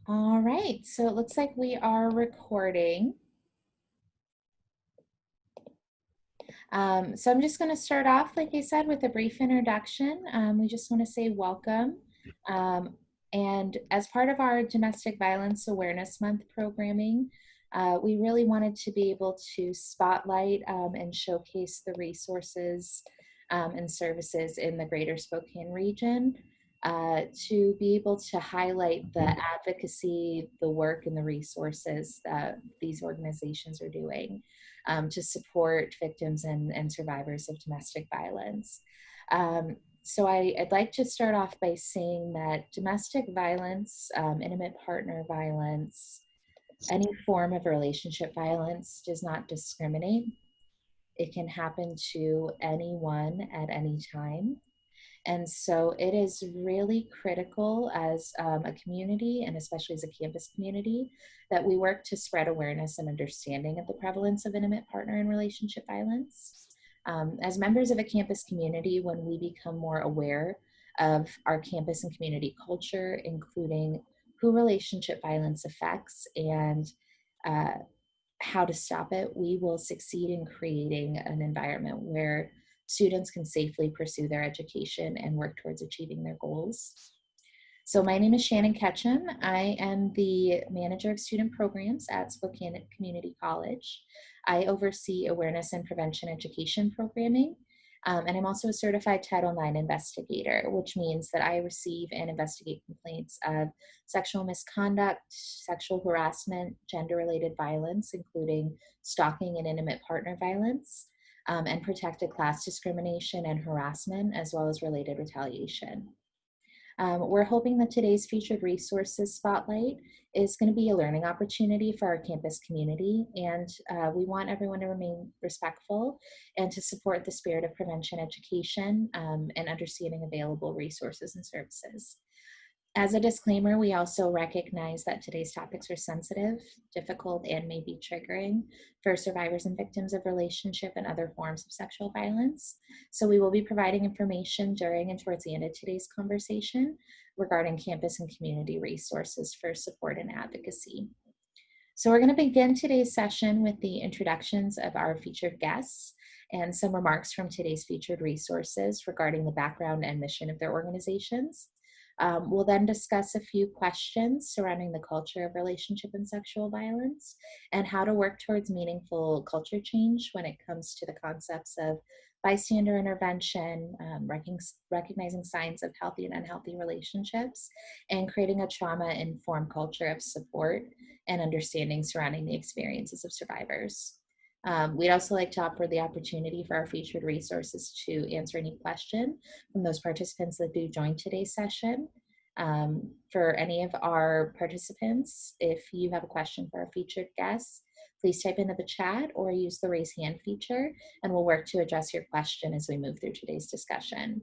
All right, so it looks like we are recording. So I'm just going to start off, like I said, with a brief introduction. We just want to say welcome. And as part of our Domestic Violence Awareness Month programming, we really wanted to be able to spotlight and showcase the resources and services in the greater Spokane region. To be able to highlight the advocacy, the work, and the resources that these organizations are doing to support victims and survivors of domestic violence. So I'd like to start off by saying that domestic violence, intimate partner violence, any form of relationship violence does not discriminate. It can happen to anyone at any time. And so it is really critical as a community, and especially as a campus community, that we work to spread awareness and understanding of the prevalence of intimate partner and relationship violence. As members of a campus community, when we become more aware of our campus and community culture, including who relationship violence affects and how to stop it, we will succeed in creating an environment where students can safely pursue their education and work towards achieving their goals. So my name is Shannon Ketchum. I am the manager of student programs at Spokane Community College. I oversee awareness and prevention education programming. And I'm also a certified Title IX investigator, which means that I receive and investigate complaints of sexual misconduct, sexual harassment, gender-related violence, including stalking and intimate partner violence, and protected class discrimination and harassment, as well as related retaliation. We're hoping that today's featured resources spotlight is going to be a learning opportunity for our campus community, and we want everyone to remain respectful and to support the spirit of prevention education and understanding available resources and services. As a disclaimer, we also recognize that today's topics are sensitive, difficult, and may be triggering for survivors and victims of relationship and other forms of sexual violence. So we will be providing information during and towards the end of today's conversation regarding campus and community resources for support and advocacy. So we're going to begin today's session with the introductions of our featured guests and some remarks from today's featured resources regarding the background and mission of their organizations. We'll then discuss a few questions surrounding the culture of relationship and sexual violence and how to work towards meaningful culture change when it comes to the concepts of bystander intervention, recognizing signs of healthy and unhealthy relationships, and creating a trauma-informed culture of support and understanding surrounding the experiences of survivors. We'd also like to offer the opportunity for our featured resources to answer any question from those participants that do join today's session. For any of our participants, if you have a question for our featured guests, please type into the chat or use the raise hand feature, and we'll work to address your question as we move through today's discussion.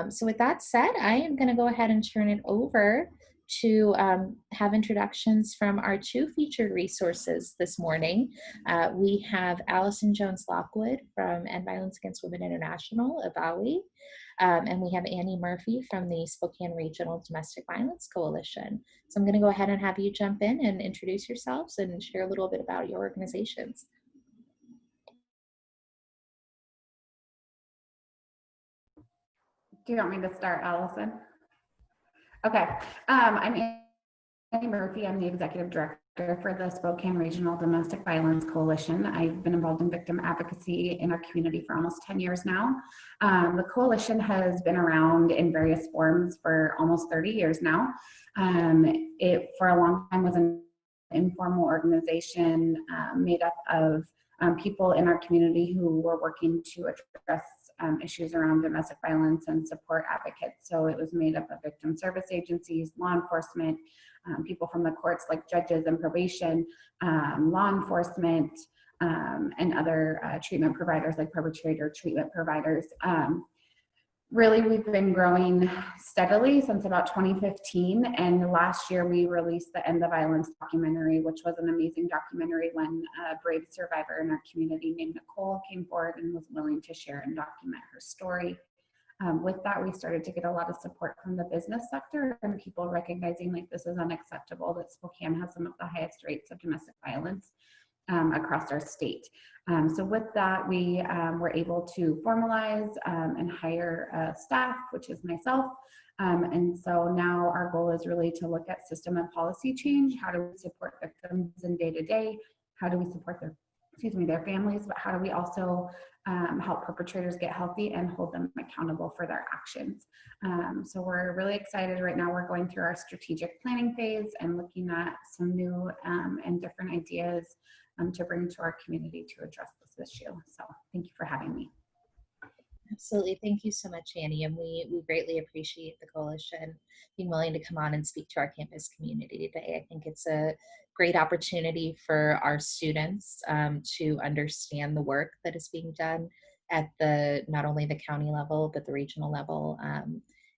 So with that said, I am going to go ahead and turn it over to have introductions from our two featured resources this morning. We have Allison Jones-Lockwood from End Violence Against Women International, EVAWI, and we have Annie Murphy from the Spokane Regional Domestic Violence Coalition. So I'm going to go ahead and have you jump in and introduce yourselves and share a little bit about your organizations. Do you want me to start, Allison? Okay. I'm Annie Murphy. I'm the executive director for the Spokane Regional Domestic Violence Coalition. I've been involved in victim advocacy in our community for almost 10 years now. The coalition has been around in various forms for almost 30 years now. It, for a long time, was an informal organization made up of people in our community who were working to address issues around domestic violence and support advocates. So it was made up of victim service agencies, law enforcement, people from the courts like judges and probation, law enforcement, and other treatment providers like perpetrator treatment providers. Really, we've been growing steadily since about 2015, and last year we released the End the Violence documentary, which was an amazing documentary when a brave survivor in our community named Nicole came forward and was willing to share and document her story. With that, we started to get a lot of support from the business sector and people recognizing like this is unacceptable, that Spokane has some of the highest rates of domestic violence across our state. So with that, we were able to formalize and hire staff, which is myself. And so now our goal is really to look at system and policy change. How do we support victims in day-to-day? How do we support their families? But how do we also help perpetrators get healthy and hold them accountable for their actions? So we're really excited right now. We're going through our strategic planning phase and looking at some new and different ideas to bring to our community to address this issue. So thank you for having me. Absolutely. Thank you so much, Annie. And we greatly appreciate the coalition being willing to come on and speak to our campus community today. I think it's a great opportunity for our students to understand the work that is being done at not only the county level, but the regional level.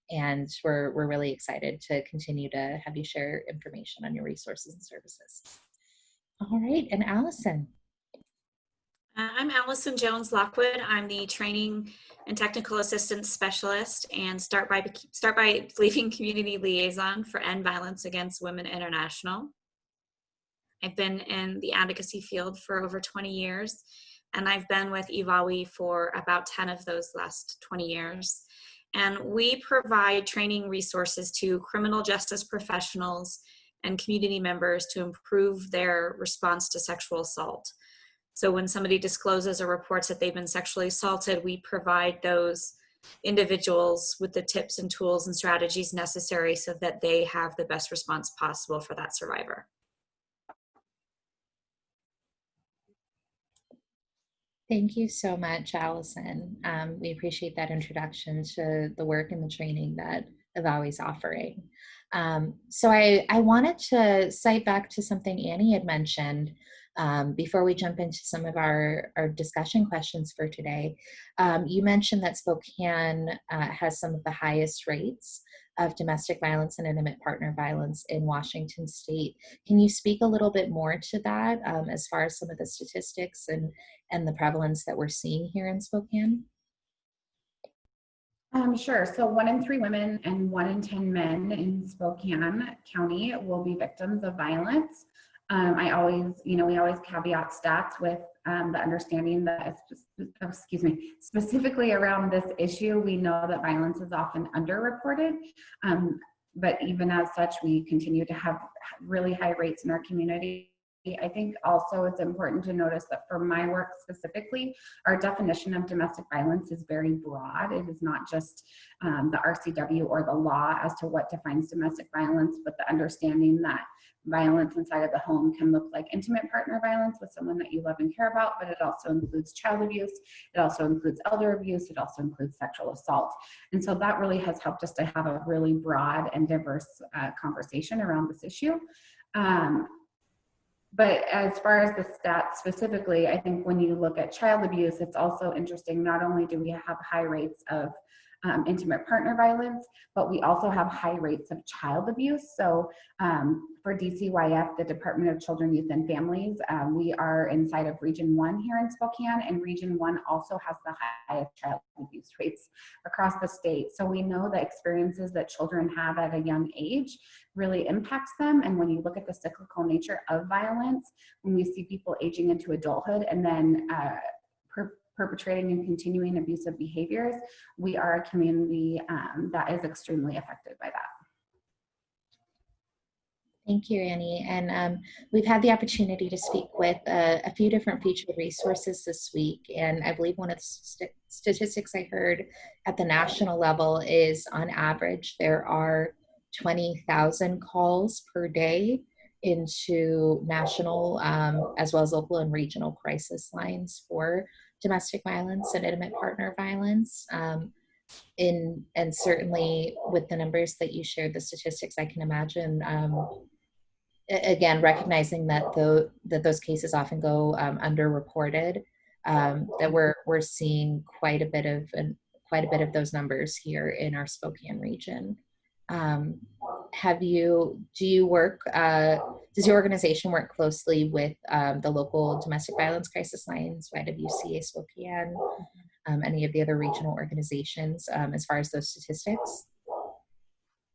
And we're really excited to continue to have you share information on your resources and services. All right, and Allison. I'm Allison Jones-Lockwood. I'm the Training and Technical Assistance Specialist and Start by Leaving Community Liaison for End Violence Against Women International. I've been in the advocacy field for over 20 years, and I've been with EVAWI for about 10 of those last 20 years. And we provide training resources to criminal justice professionals and community members to improve their response to sexual assault. So when somebody discloses or reports that they've been sexually assaulted, we provide those individuals with the tips and tools and strategies necessary so that they have the best response possible for that survivor. Thank you so much, Allison. We appreciate that introduction to the work and the training that EVAWI is offering. So I wanted to cite back to something Annie had mentioned before we jump into some of our discussion questions for today. You mentioned that Spokane has some of the highest rates of domestic violence and intimate partner violence in Washington state. Can you speak a little bit more to that as far as some of the statistics and the prevalence that we're seeing here in Spokane? Sure. So 1 in 3 women and 1 in 10 men in Spokane County will be victims of violence. We always caveat stats with the understanding that, specifically around this issue, we know that violence is often underreported. But even as such, we continue to have really high rates in our community. I think also it's important to notice that for my work specifically, our definition of domestic violence is very broad. It is not just the RCW or the law as to what defines domestic violence, but the understanding that violence inside of the home can look like intimate partner violence with someone that you love and care about, but it also includes child abuse, it also includes elder abuse, it also includes sexual assault. And so that really has helped us to have a really broad and diverse conversation around this issue. But as far as the stats specifically, I think when you look at child abuse, it's also interesting. Not only do we have high rates of intimate partner violence, but we also have high rates of child abuse. So for DCYF, the Department of Children, Youth, and Families, we are inside of Region 1 here in Spokane, and Region 1 also has the highest child abuse rates across the state. So we know the experiences that children have at a young age really impacts them. And when you look at the cyclical nature of violence, when we see people aging into adulthood and then perpetrating and continuing abusive behaviors, we are a community that is extremely affected by that. Thank you, Annie. And we've had the opportunity to speak with a few different featured resources this week. And I believe one of the statistics I heard at the national level is on average, there are 20,000 calls per day into national as well as local and regional crisis lines for domestic violence and intimate partner violence. And certainly with the numbers that you shared, the statistics, I can imagine, again, recognizing that those cases often go underreported, that we're seeing quite a bit of those numbers here in our Spokane region. Does your organization work closely with the local domestic violence crisis lines, YWCA Spokane, any of the other regional organizations as far as those statistics?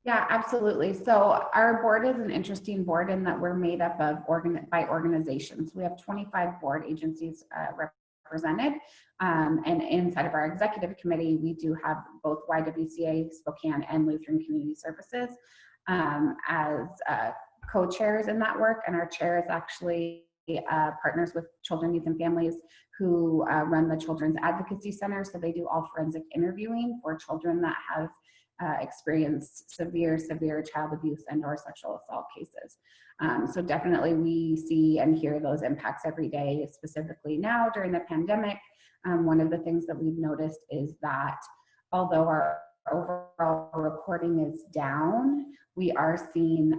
Yeah, absolutely. So our board is an interesting board in that we're made up of by organizations. We have 25 board agencies represented. And inside of our executive committee, we do have both YWCA, Spokane, and Lutheran Community Services as co-chairs in that work. And our chair is actually partners with Children, Youth, and Families who run the Children's Advocacy Center. So they do all forensic interviewing for children that have experienced severe child abuse and or sexual assault cases. So definitely we see and hear those impacts every day, specifically now during the pandemic. One of the things that we've noticed is that although our overall reporting is down, we are seeing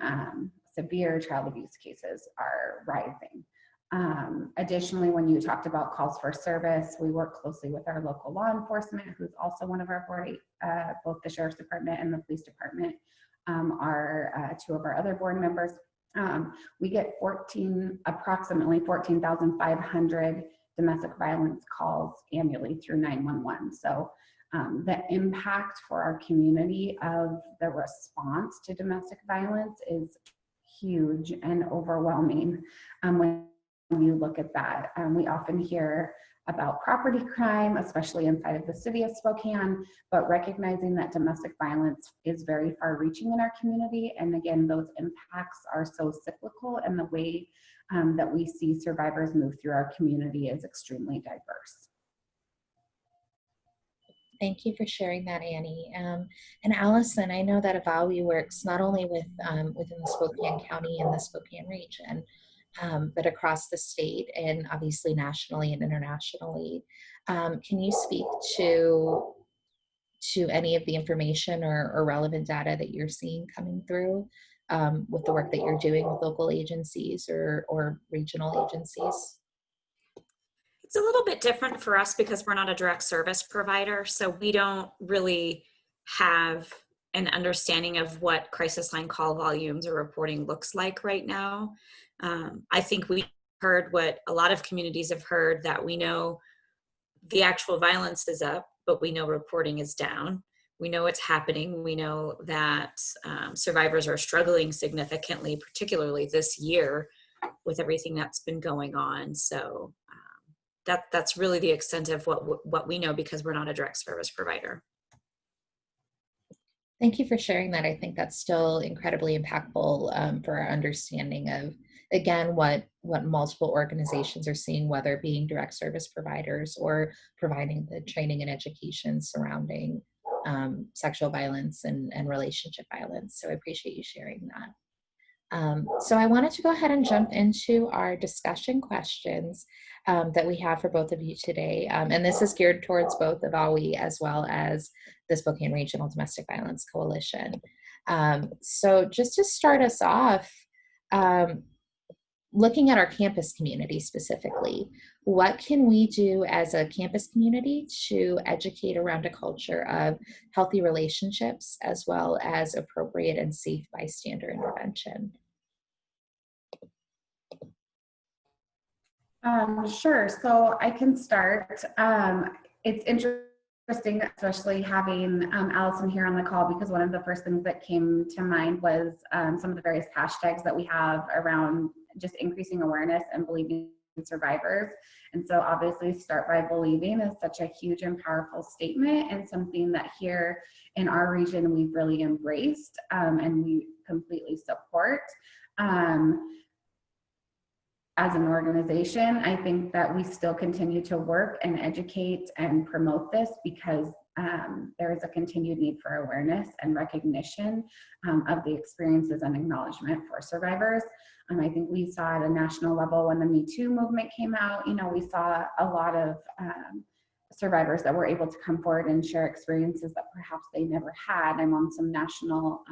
severe child abuse cases are rising. Additionally, when you talked about calls for service, we work closely with our local law enforcement, who's also one of our board, both the Sheriff's Department and the Police Department are two of our other board members. We get approximately 14,500 domestic violence calls annually through 911. So the impact for our community of the response to domestic violence is huge and overwhelming. When you look at that, we often hear about property crime, especially inside of the city of Spokane, but recognizing that domestic violence is very far reaching in our community. And again, those impacts are so cyclical, and the way that we see survivors move through our community is extremely diverse. Thank you for sharing that, Annie. And Allison, I know that EVAWI works not only with within the Spokane County and the Spokane region, but across the state and obviously nationally and internationally. Can you speak to any of the information or relevant data that you're seeing coming through with the work that you're doing with local agencies or regional agencies? It's a little bit different for us because we're not a direct service provider, so we don't really have an understanding of what crisis line call volumes or reporting looks like right now. I think we heard what a lot of communities have heard, that we know the actual violence is up, but we know reporting is down. We know it's happening. We know that survivors are struggling significantly, particularly this year with everything that's been going on. So that's really the extent of what we know, because we're not a direct service provider. Thank you for sharing that. I think that's still incredibly impactful for our understanding of, again, what multiple organizations are seeing, whether being direct service providers or providing the training and education surrounding sexual violence and relationship violence. So I appreciate you sharing that. So I wanted to go ahead and jump into our discussion questions that we have for both of you today. And this is geared towards both EVAWI as well as the Spokane Regional Domestic Violence Coalition. So just to start us off, looking at our campus community specifically, what can we do as a campus community to educate around a culture of healthy relationships as well as appropriate and safe bystander intervention? Sure, so I can start. It's interesting, especially having Allison here on the call, because one of the first things that came to mind was some of the various hashtags that we have around just increasing awareness and believing in survivors. And so obviously Start by Believing is such a huge and powerful statement, and something that here in our region we've really embraced and we completely support. As an organization, I think that we still continue to work and educate and promote this, because there is a continued need for awareness and recognition of the experiences and acknowledgement for survivors. I think we saw at a national level when the Me Too movement came out, we saw a lot of survivors that were able to come forward and share experiences that perhaps they never had. I'm on some national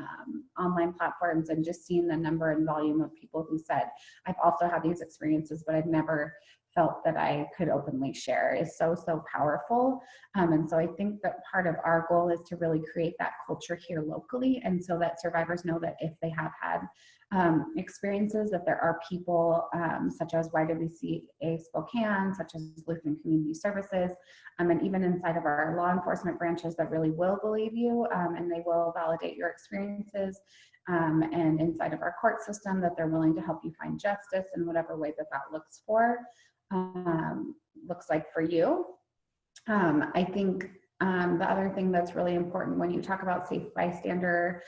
online platforms and just seeing the number and volume of people who said, I've also had these experiences, but I've never felt that I could openly share is so, so powerful. And so I think that part of our goal is to really create that culture here locally, and so that survivors know that if they have had experiences, that there are people such as YWCA Spokane, such as Lutheran Community Services, and even inside of our law enforcement branches that really will believe you, and they will validate your experiences. And inside of our court system, that they're willing to help you find justice in whatever way that that looks like for you. I think the other thing that's really important when you talk about safe bystander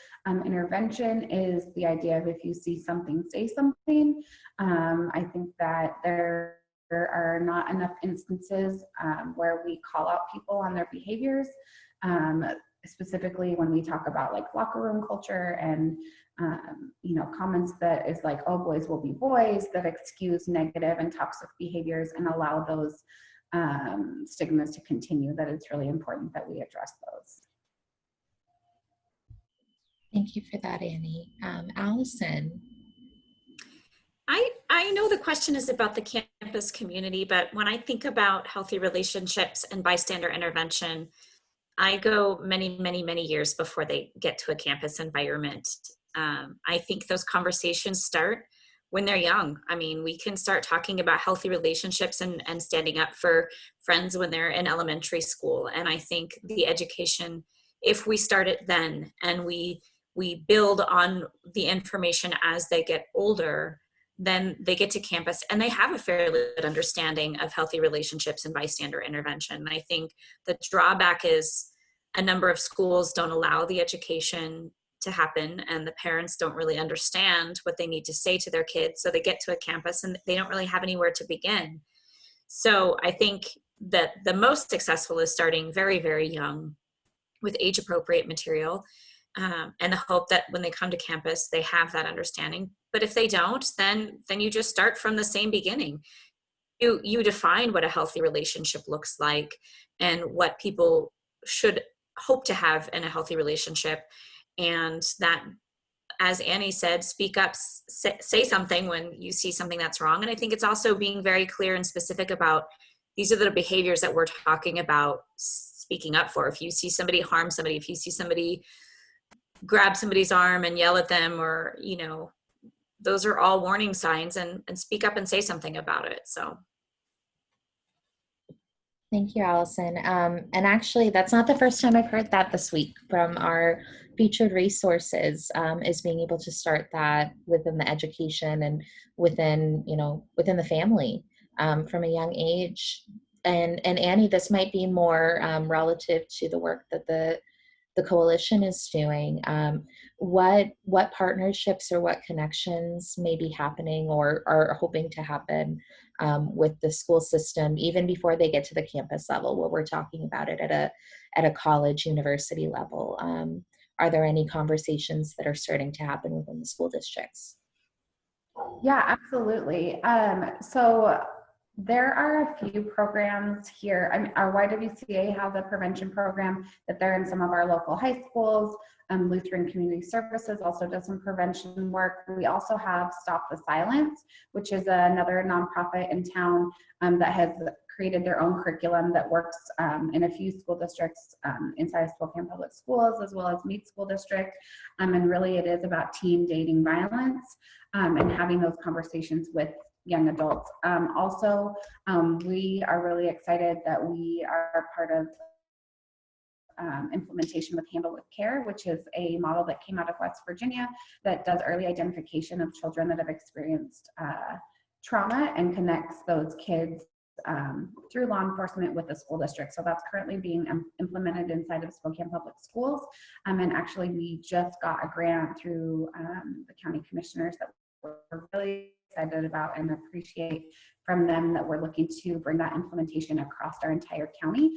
intervention is the idea of if you see something, say something. I think that there are not enough instances where we call out people on their behaviors, specifically when we talk about like locker room culture and you know, comments that is like, oh, boys will be boys, that excuse negative and toxic behaviors and allow those stigmas to continue, that it's really important that we address those. Thank you for that, Annie. Allison. I know the question is about the campus community, but when I think about healthy relationships and bystander intervention, I go many, many, many years before they get to a campus environment. I think those conversations start when they're young. I mean, we can start talking about healthy relationships and standing up for friends when they're in elementary school. And I think the education, if we start it then and we build on the information as they get older, then they get to campus and they have a fairly good understanding of healthy relationships and bystander intervention. I think the drawback is a number of schools don't allow the education to happen, and the parents don't really understand what they need to say to their kids. So they get to a campus and they don't really have anywhere to begin. So I think that the most successful is starting very, very young with age appropriate material, and the hope that when they come to campus, they have that understanding. But if they don't, then you just start from the same beginning. You define what a healthy relationship looks like and what people should hope to have in a healthy relationship. And that, as Annie said, speak up, say something when you see something that's wrong. And I think it's also being very clear and specific about these are the behaviors that we're talking about speaking up for. If you see somebody harm somebody, if you see somebody grab somebody's arm and yell at them, or, you know, those are all warning signs, and speak up and say something about it. So. Thank you, Allison. And actually, that's not the first time I've heard that this week from our featured resources, is being able to start that within the education and within the family from a young age. And Annie, this might be more relative to the work that the coalition is doing. What partnerships or what connections may be happening or are hoping to happen with the school system, even before they get to the campus level, where we're talking about it at a college, university level? Are there any conversations that are starting to happen within the school districts? Yeah, absolutely. So there are a few programs here. I mean, our YWCA has a prevention program that they're in some of our local high schools. Lutheran Community Services also does some prevention work. We also have Stop the Silence, which is another nonprofit in town that has created their own curriculum that works in a few school districts inside of Spokane Public Schools, as well as Meade School District. And really it is about teen dating violence and having those conversations with young adults. We are really excited that we are part of implementation with Handle with Care, which is a model that came out of West Virginia that does early identification of children that have experienced trauma and connects those kids through law enforcement with the school district. So that's currently being implemented inside of Spokane Public Schools. And actually we just got a grant through the county commissioners that we're really excited about and appreciate from them, that we're looking to bring that implementation across our entire county,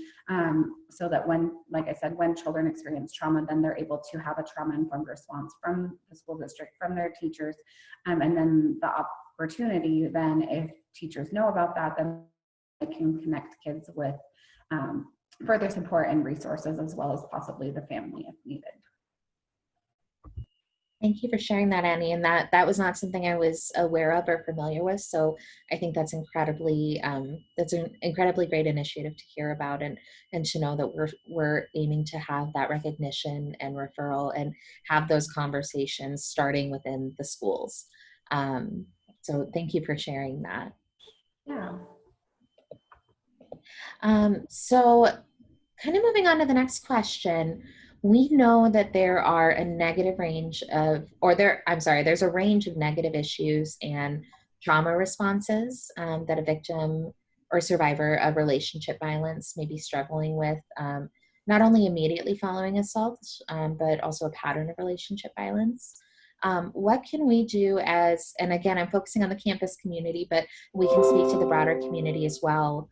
so that when, like I said, when children experience trauma, then they're able to have a trauma-informed response from the school district, from their teachers, and then the opportunity then, if teachers know about that, then they can connect kids with further support and resources, as well as possibly the family if needed. Thank you for sharing that, Annie. And that was not something I was aware of or familiar with. So I think that's that's an incredibly great initiative to hear about, and to know that we're aiming to have that recognition and referral and have those conversations starting within the schools. So thank you for sharing that. Yeah. So kind of moving on to the next question, we know that there are a negative range of, there's a range of negative issues and trauma responses that a victim or survivor of relationship violence may be struggling with, not only immediately following assault, but also a pattern of relationship violence. What can we do and again, I'm focusing on the campus community, but we can speak to the broader community as well.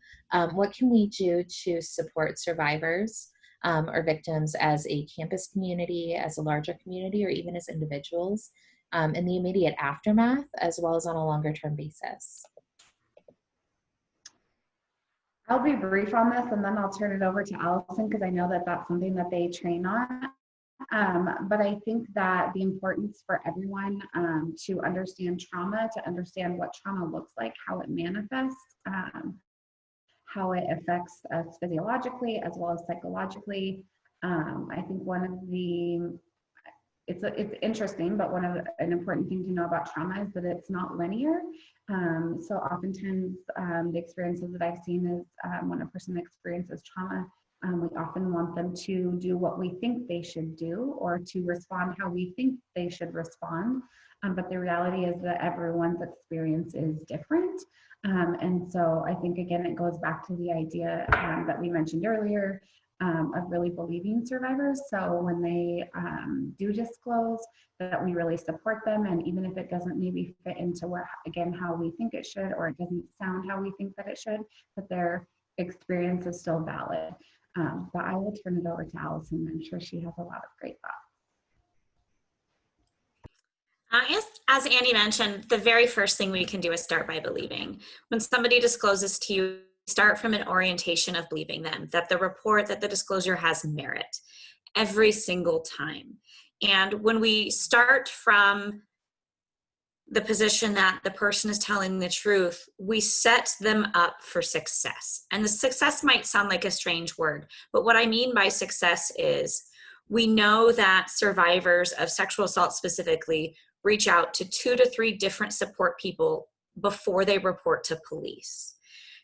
What can we do to support survivors or victims as a campus community, as a larger community, or even as individuals in the immediate aftermath, as well as on a longer term basis? I'll be brief on this and then I'll turn it over to Allison because I know that that's something that they train on. But I think that the importance for everyone to understand trauma, to understand what trauma looks like, how it manifests, how it affects us physiologically as well as psychologically. I think it's interesting, but an important thing to know about trauma is that it's not linear. So oftentimes the experiences that I've seen is when a person experiences trauma, we often want them to do what we think they should do or to respond how we think they should respond. But the reality is that everyone's experience is different. And so I think, again, it goes back to the idea that we mentioned earlier of really believing survivors. So when they do disclose, that we really support them. And even if it doesn't maybe fit into how we think it should, or it doesn't sound how we think that it should, that their experience is still valid. But I will turn it over to Allison. I'm sure she has a lot of great thoughts. As Annie mentioned, the very first thing we can do is start by believing. When somebody discloses to you, start from an orientation of believing them, that the disclosure has merit every single time. And when we start from the position that the person is telling the truth, we set them up for success. And the success might sound like a strange word, but what I mean by success is we know that survivors of sexual assault specifically reach out to 2 to 3 different support people before they report to police.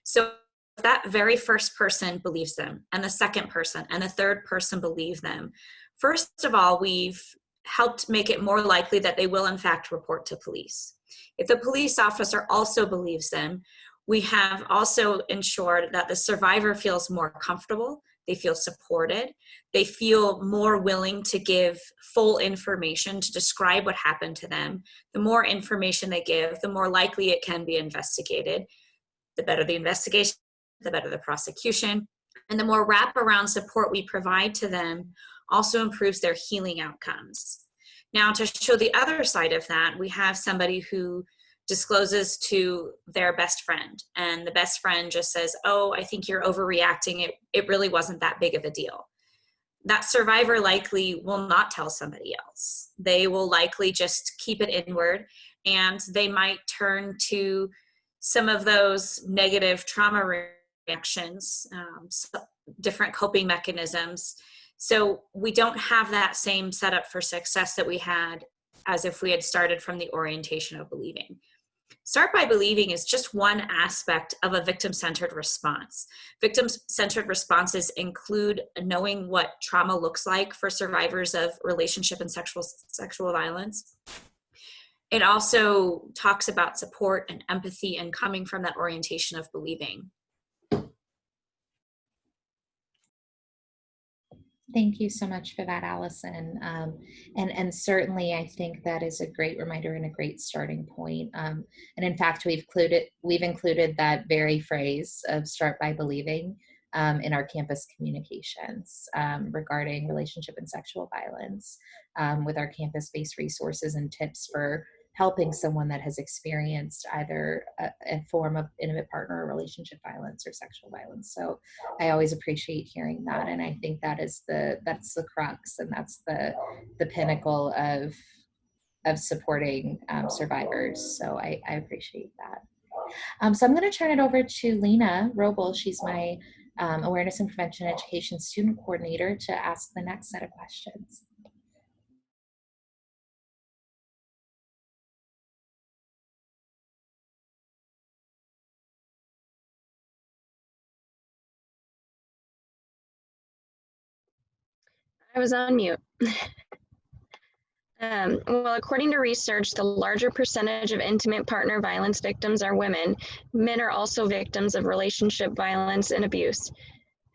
So if that very first person believes them, and the second person and the third person believe them, first of all, we've helped make it more likely that they will in fact report to police. If the police officer also believes them, we have also ensured that the survivor feels more comfortable, they feel supported, they feel more willing to give full information to describe what happened to them. The more information they give, the more likely it can be investigated. The better the investigation, the better the prosecution, and the more wraparound support we provide to them also improves their healing outcomes. Now, to show the other side of that, we have somebody who discloses to their best friend, and the best friend just says, "Oh, I think you're overreacting. It really wasn't that big of a deal." That survivor likely will not tell somebody else. They will likely just keep it inward, and they might turn to some of those negative trauma reactions, different coping mechanisms. So we don't have that same setup for success that we had as if we had started from the orientation of believing. Start by believing is just one aspect of a victim-centered response. Victim-centered responses include knowing what trauma looks like for survivors of relationship and sexual violence. It also talks about support and empathy and coming from that orientation of believing. Thank you so much for that, Allison. And certainly, I think that is a great reminder and a great starting point. And in fact, we've included that very phrase of "start by believing" in our campus communications regarding relationship and sexual violence, with our campus-based resources and tips for helping someone that has experienced either a form of intimate partner or relationship violence or sexual violence. So I always appreciate hearing that. And I think that's the crux, and that's the pinnacle of of supporting survivors. So I appreciate that. So I'm going to turn it over to Lena Roble. She's my Awareness and Prevention Education Student Coordinator to ask the next set of questions. I was on mute. Well, according to research, the larger percentage of intimate partner violence victims are women. Men are also victims of relationship violence and abuse.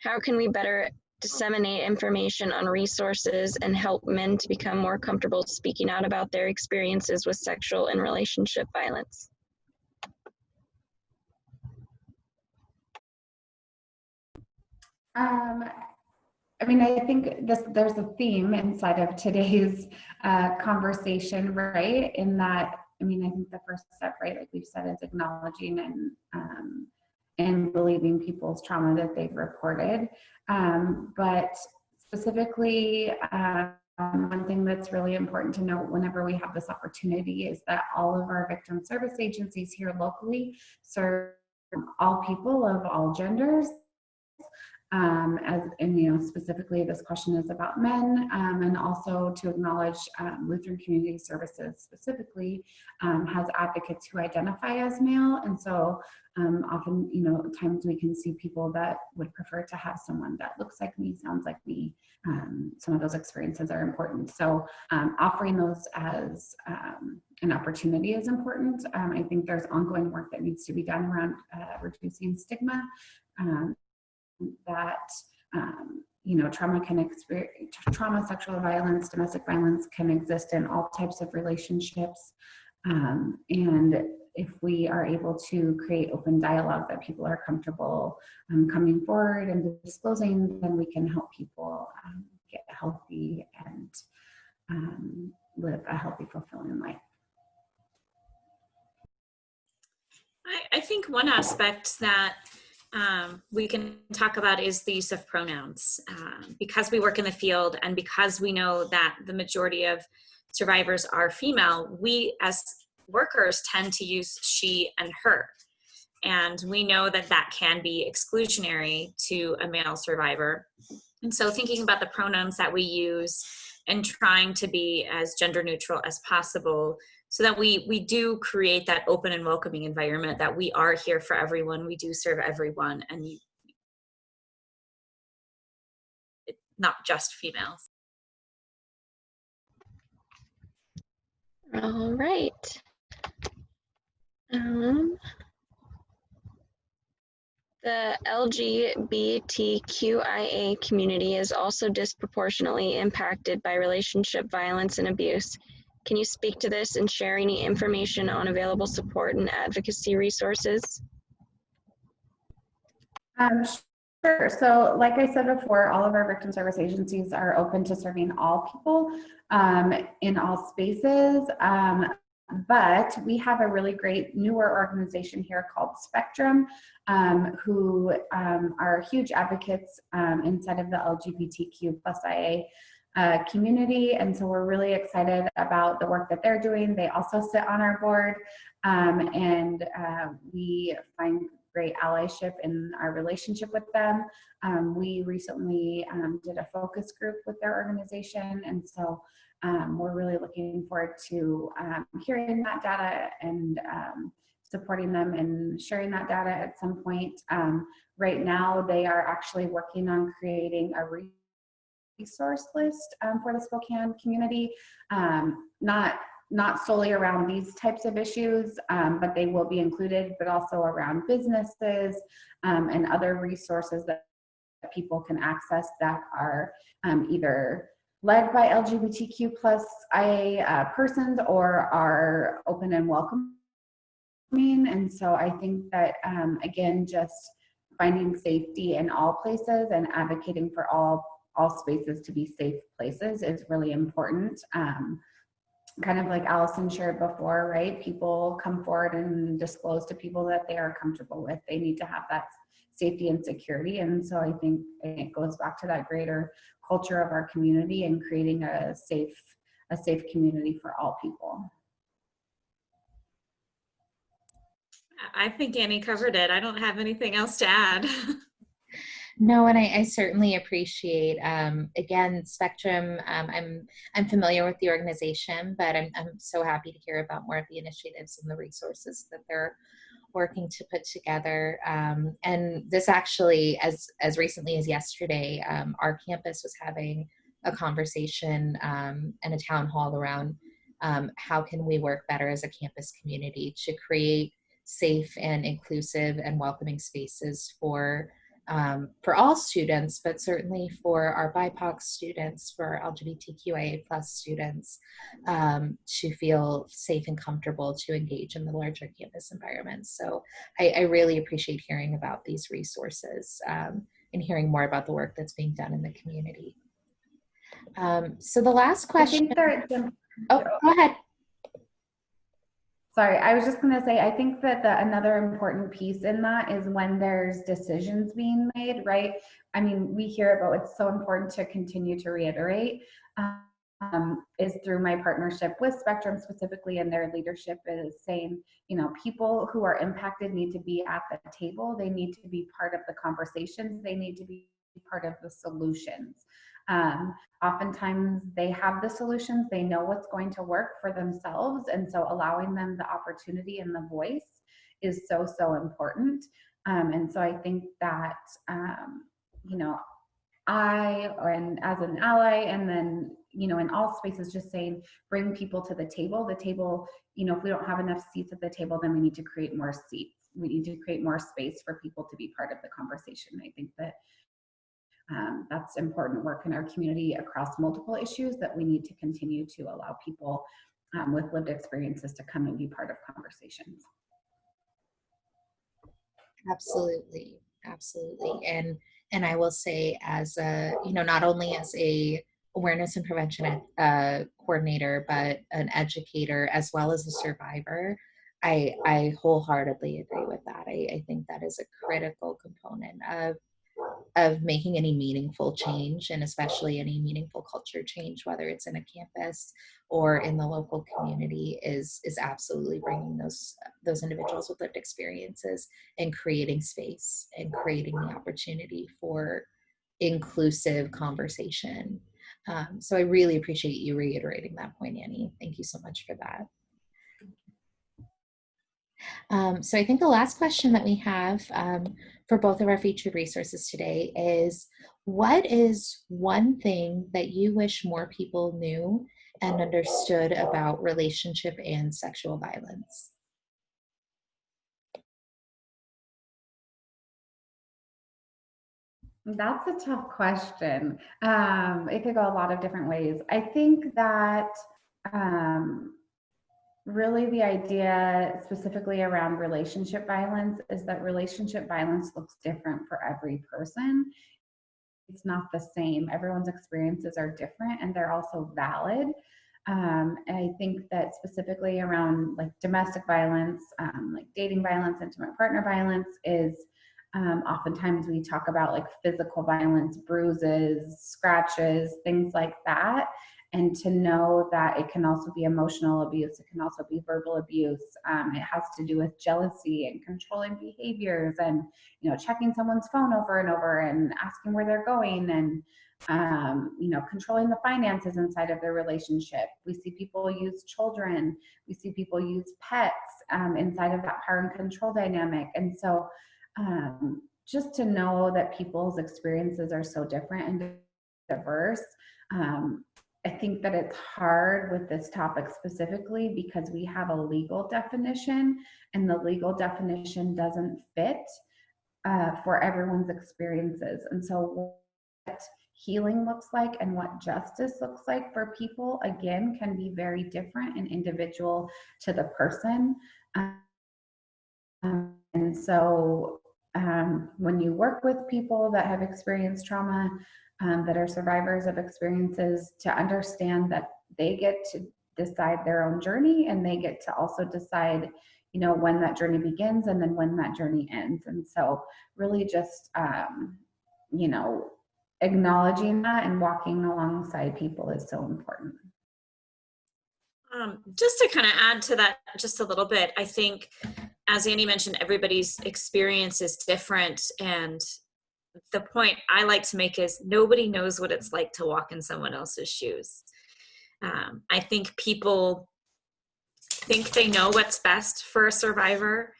How can we better disseminate information on resources and help men to become more comfortable speaking out about their experiences with sexual and relationship violence? I mean, I think there's a theme inside of today's conversation, right? In that, I mean, I think the first step, right, like we've said, is acknowledging and believing people's trauma that they've reported. But specifically, one thing that's really important to note whenever we have this opportunity is that all of our victim service agencies here locally serve all people of all genders. Specifically this question is about men, and also to acknowledge Lutheran Community Services specifically has advocates who identify as male, and so often, times we can see people that would prefer to have someone that looks like me, sounds like me. Some of those experiences are important. So offering those as an opportunity is important. I think there's ongoing work that needs to be done around reducing stigma. That trauma, sexual violence, domestic violence can exist in all types of relationships, and if we are able to create open dialogue that people are comfortable coming forward and disclosing, then we can help people get healthy and live a healthy, fulfilling life. I think one aspect that we can talk about is the use of pronouns. Because we work in the field and because we know that the majority of survivors are female, we as workers tend to use she and her. And we know that that can be exclusionary to a male survivor. And so thinking about the pronouns that we use and trying to be as gender neutral as possible, so that we do create that open and welcoming environment, that we are here for everyone, we do serve everyone, and not just females. All right. The LGBTQIA community is also disproportionately impacted by relationship violence and abuse. Can you speak to this and share any information on available support and advocacy resources? Sure. So like I said before, all of our victim service agencies are open to serving all people in all spaces. But we have a really great newer organization here called Spectrum, who are huge advocates inside of the LGBTQ+IA community. And so we're really excited about the work that they're doing. They also sit on our board, and we find great allyship in our relationship with them. We recently did a focus group with their organization, and so we're really looking forward to hearing that data and supporting them and sharing that data at some point. Right now, they are actually working on creating a resource list for the Spokane community, not solely around these types of issues, but they will be included, but also around businesses and other resources that people can access that are either led by LGBTQ+IA persons or are open and welcoming. And so I think that, again, just finding safety in all places and advocating for all spaces to be safe places is really important. Kind of like Allison shared before, right? People come forward and disclose to people that they are comfortable with. They need to have that safety and security. And so I think it goes back to that greater culture of our community and creating a safe a safe community for all people. I think Annie covered it. I don't have anything else to add. No, and I certainly appreciate, again, Spectrum. I'm familiar with the organization, but I'm so happy to hear about more of the initiatives and the resources that they're working to put together. And this actually, as recently as yesterday, our campus was having a conversation and a town hall around how can we work better as a campus community to create safe and inclusive and welcoming spaces for all students, but certainly for our BIPOC students, for LGBTQIA plus students, to feel safe and comfortable to engage in the larger campus environment. So I really appreciate hearing about these resources and hearing more about the work that's being done in the community. So the last question. Oh, go ahead. Sorry, I was just going to say, I think that another important piece in that is when there's decisions being made, right? I mean, we hear about it's so important to continue to reiterate, is through my partnership with Spectrum specifically, and their leadership is saying, you know, people who are impacted need to be at the table. They need to be part of the conversations. They need to be part of the solutions. Oftentimes they have the solutions, they know what's going to work for themselves, and so allowing them the opportunity and the voice is so important. And so I think that you know, and as an ally, and then, you know, in all spaces, just saying bring people to the table. The table, you know, if we don't have enough seats at the table, then we need to create more seats. We need to create more space for people to be part of the conversation. I think that that's important work in our community across multiple issues that we need to continue to allow people with lived experiences to come and be part of conversations. Absolutely, absolutely. And I will say, as a, you know, not only as a awareness and prevention coordinator, but an educator as well as a survivor, I wholeheartedly agree with that. I think that is a critical component of making any meaningful change, and especially any meaningful culture change, whether it's in a campus or in the local community, is absolutely bringing those individuals with lived experiences and creating space and creating the opportunity for inclusive conversation. So I really appreciate you reiterating that point, Annie. Thank you so much for that. So I think the last question that we have for both of our featured resources today is, what is one thing that you wish more people knew and understood about relationship and sexual violence? That's a tough question. It could go a lot of different ways. I think that really the idea specifically around relationship violence is that relationship violence looks different for every person. It's not the same. Everyone's experiences are different, and they're also valid. And I think that specifically around like domestic violence, like dating violence, intimate partner violence is oftentimes we talk about like physical violence, bruises, scratches, things like that. And to know that it can also be emotional abuse, it can also be verbal abuse. It has to do with jealousy and controlling behaviors, and, you know, checking someone's phone over and over and asking where they're going, and you know, controlling the finances inside of their relationship. We see people use children, we see people use pets inside of that power and control dynamic. And so just to know that people's experiences are so different and diverse. I think that it's hard with this topic specifically because we have a legal definition, and the legal definition doesn't fit for everyone's experiences. And so what healing looks like and what justice looks like for people, again, can be very different and individual to the person. And so when you work with people that have experienced trauma, that are survivors of experiences, to understand that they get to decide their own journey, and they get to also decide, you know, when that journey begins and then when that journey ends. And so really just, you know, acknowledging that and walking alongside people is so important. Just to kind of add to that just a little bit, I think, as Andy mentioned, everybody's experience is different. And the point I like to make is nobody knows what it's like to walk in someone else's shoes. I think people think they know what's best for a survivor,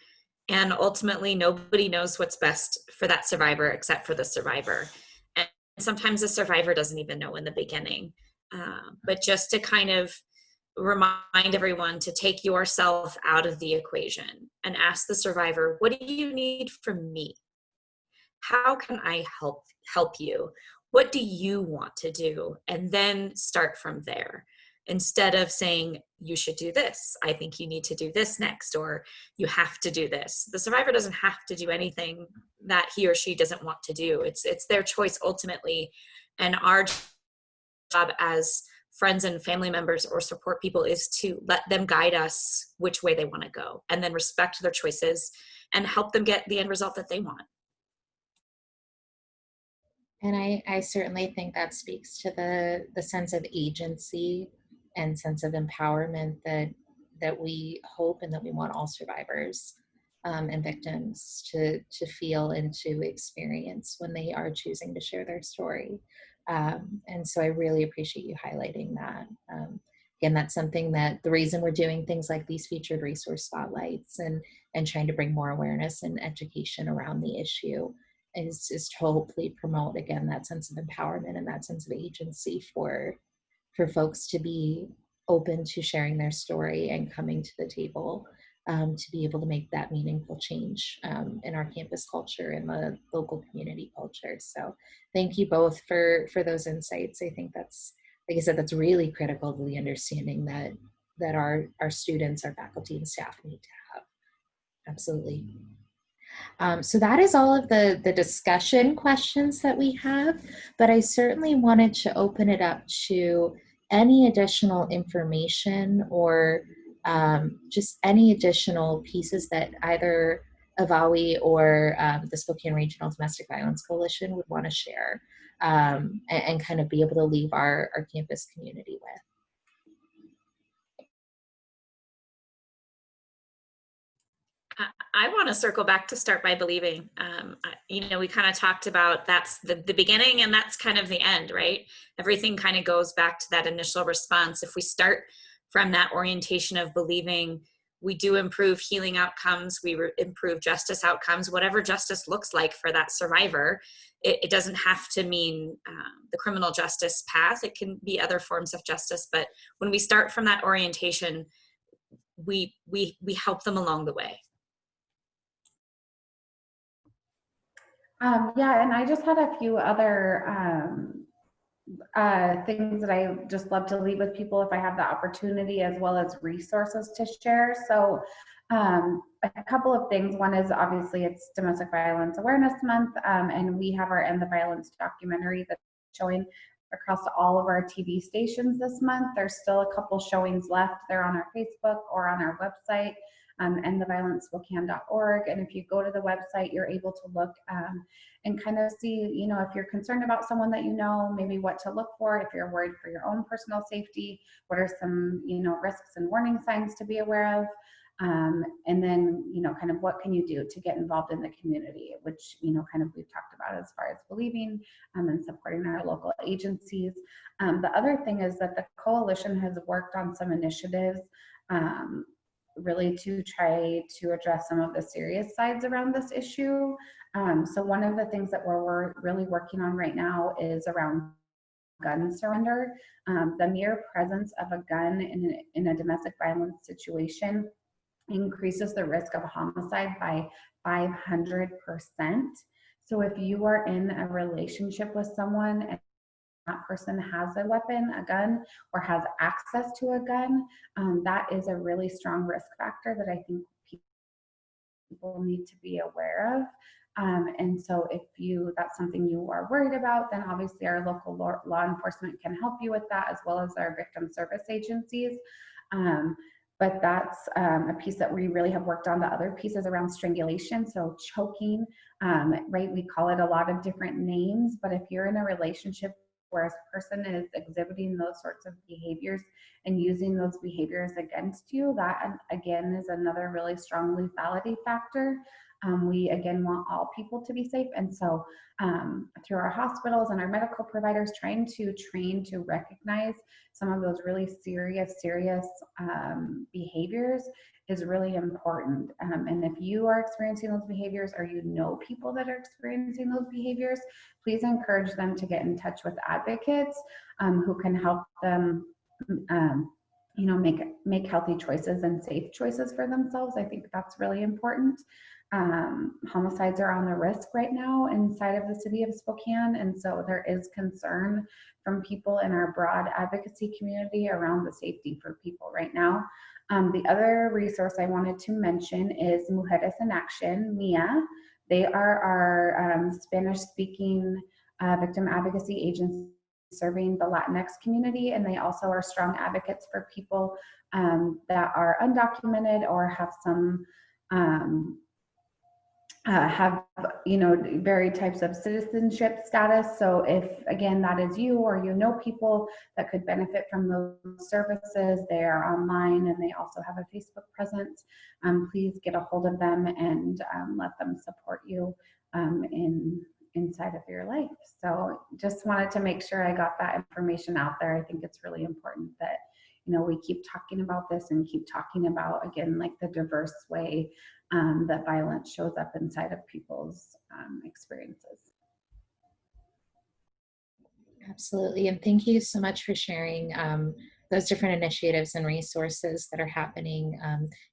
and ultimately nobody knows what's best for that survivor except for the survivor. And sometimes the survivor doesn't even know in the beginning. But just to kind of remind everyone to take yourself out of the equation and ask the survivor, what do you need from me? How can I help you? What do you want to do? And then start from there. Instead of saying, you should do this, I think you need to do this next, or you have to do this. The survivor doesn't have to do anything that he or she doesn't want to do. It's their choice ultimately. And our job as friends and family members or support people is to let them guide us which way they want to go, and then respect their choices and help them get the end result that they want. And I certainly think that speaks to the sense of agency and sense of empowerment that we hope and that we want all survivors and victims to feel and to experience when they are choosing to share their story. And so I really appreciate you highlighting that. Again, that's something that the reason we're doing things like these featured resource spotlights and trying to bring more awareness and education around the issue is to hopefully promote, again, that sense of empowerment and that sense of agency for folks to be open to sharing their story and coming to the table to be able to make that meaningful change in our campus culture and the local community culture. So thank you both for those insights. I think that's, like I said, that's really critical to the understanding that our students, our faculty and staff need to have. Absolutely. So that is all of the discussion questions that we have, but I certainly wanted to open it up to any additional information or just any additional pieces that either EVAWI or the Spokane Regional Domestic Violence Coalition would want to share and kind of be able to leave our campus community with. I want to circle back to Start by Believing. We kind of talked about that's the beginning and that's kind of the end, right? Everything kind of goes back to that initial response. If we start from that orientation of believing, we do improve healing outcomes, we improve justice outcomes, whatever justice looks like for that survivor. It doesn't have to mean the criminal justice path. It can be other forms of justice. But when we start from that orientation, we help them along the way. Yeah, and I just had a few other things that I just love to leave with people if I have the opportunity, as well as resources to share. So a couple of things. One is obviously it's Domestic Violence Awareness Month, and we have our End the Violence documentary that's showing across all of our TV stations this month. There's still a couple showings left. They're on our Facebook or on our website. endtheviolencespokane.org. And if you go to the website, you're able to look and kind of see, if you're concerned about someone that maybe what to look for. If you're worried for your own personal safety, what are some, risks and warning signs to be aware of? And then, kind of what can you do to get involved in the community, which, kind of we've talked about as far as believing and supporting our local agencies. The other thing is that the coalition has worked on some initiatives really to try to address some of the serious sides around this issue. So one of the things that we're really working on right now is around gun surrender. The mere presence of a gun in a domestic violence situation increases the risk of homicide by 500%. So if you are in a relationship with someone and that person has a weapon, a gun, or has access to a gun, that is a really strong risk factor that I think people need to be aware of. And so if that's something you are worried about, then obviously our local law enforcement can help you with that, as well as our victim service agencies. But that's a piece that we really have worked on. The other piece is around strangulation, so choking, right? We call it a lot of different names, but if you're in a relationship where a person is exhibiting those sorts of behaviors and using those behaviors against you, that again is another really strong lethality factor. We again want all people to be safe, and so through our hospitals and our medical providers, trying to train to recognize some of those really serious behaviors is really important. And if you are experiencing those behaviors, or you know people that are experiencing those behaviors, please encourage them to get in touch with advocates who can help them make healthy choices and safe choices for themselves. I think that's really important. Homicides are on the risk right now inside of the city of Spokane, and so there is concern from people in our broad advocacy community around the safety for people right now. The other resource I wanted to mention is Mujeres in Action, MIA. They are our Spanish-speaking victim advocacy agency serving the Latinx community, and they also are strong advocates for people that are undocumented or have some varied types of citizenship status. So if, again, that is you, or you know people that could benefit from those services, they are online and they also have a Facebook presence. Please get a hold of them and let them support you inside of your life. So just wanted to make sure I got that information out there. I think it's really important that we keep talking about this and keep talking about, again, like the diverse way that violence shows up inside of people's experiences. Absolutely, and thank you so much for sharing those different initiatives and resources that are happening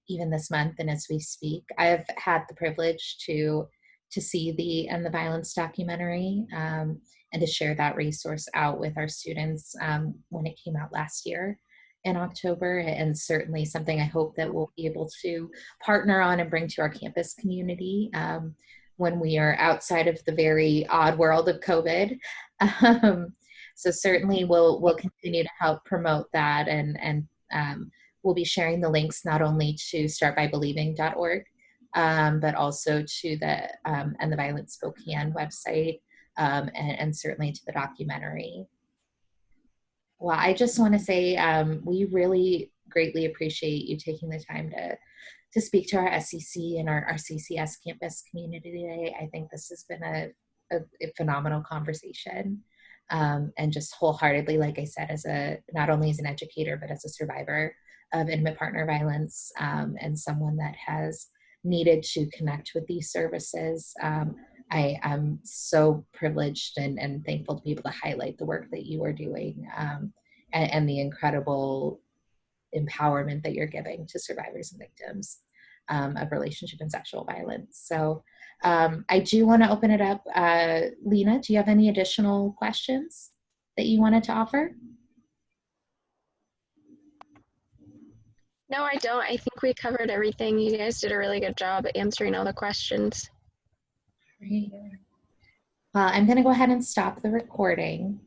even this month and as we speak. I've had the privilege to see the End the Violence documentary and to share that resource out with our students when it came out last year in October, and certainly something I hope that we'll be able to partner on and bring to our campus community when we are outside of the very odd world of COVID. So certainly we'll continue to help promote that, and we'll be sharing the links not only to startbybelieving.org, but also to the End the Violence Spokane website, and certainly to the documentary. Well, I just want to say we really greatly appreciate you taking the time to speak to our SCC and our CCS campus community today. I think this has been a phenomenal conversation, and just wholeheartedly, like I said, not only as an educator, but as a survivor of intimate partner violence, and someone that has needed to connect with these services. I am so privileged and thankful to be able to highlight the work that you are doing, and the incredible empowerment that you're giving to survivors and victims of relationship and sexual violence. So I do want to open it up. Lena, do you have any additional questions that you wanted to offer? No, I don't. I think we covered everything. You guys did a really good job answering all the questions. Great. Well, I'm going to go ahead and stop the recording.